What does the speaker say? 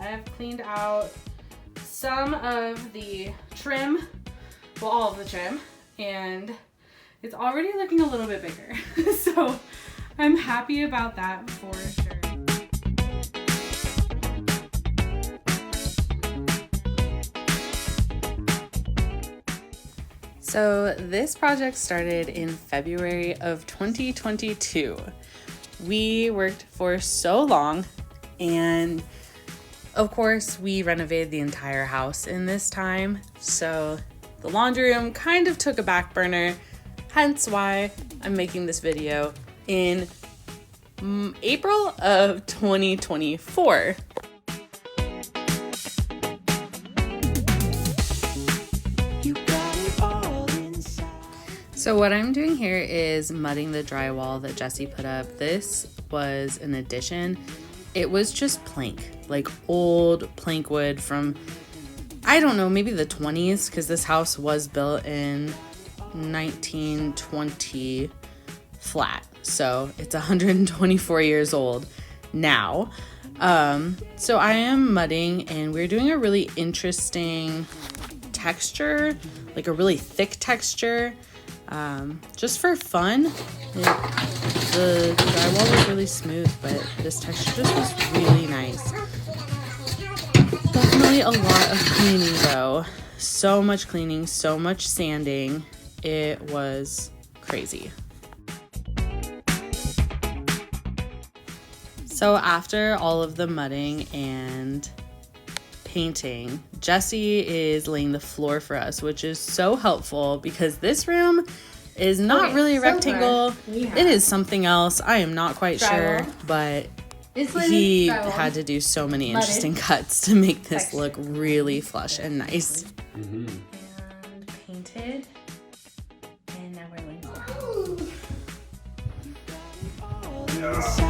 I've cleaned out some of the trim, well, all of the trim, and it's already looking a little bit bigger. So I'm happy about that for sure. So this project started in February of 2022. We worked for so long, and of course we renovated the entire house in this time. So the laundry room kind of took a back burner, hence why I'm making this video in April of 2024. So what I'm doing here is mudding the drywall that Jesse put up. This was an addition. It was just plank, like old plank wood from, I don't know, maybe the 20s, because this house was built in 1920 flat. So it's 124 years old now. So I am mudding, and we're doing a really interesting texture, like a really thick texture. Just for fun. The drywall was really smooth, but this texture just was really nice. Definitely a lot of cleaning though. So much cleaning, so much sanding. It was crazy. So after all of the mudding and painting, Jesse is laying the floor for us, which is so helpful because this room is not really a rectangle. It is something else. I am not quite sure, but he had to do so many interesting cuts to make this look really flush and nice. And painted, and now we're laying floor.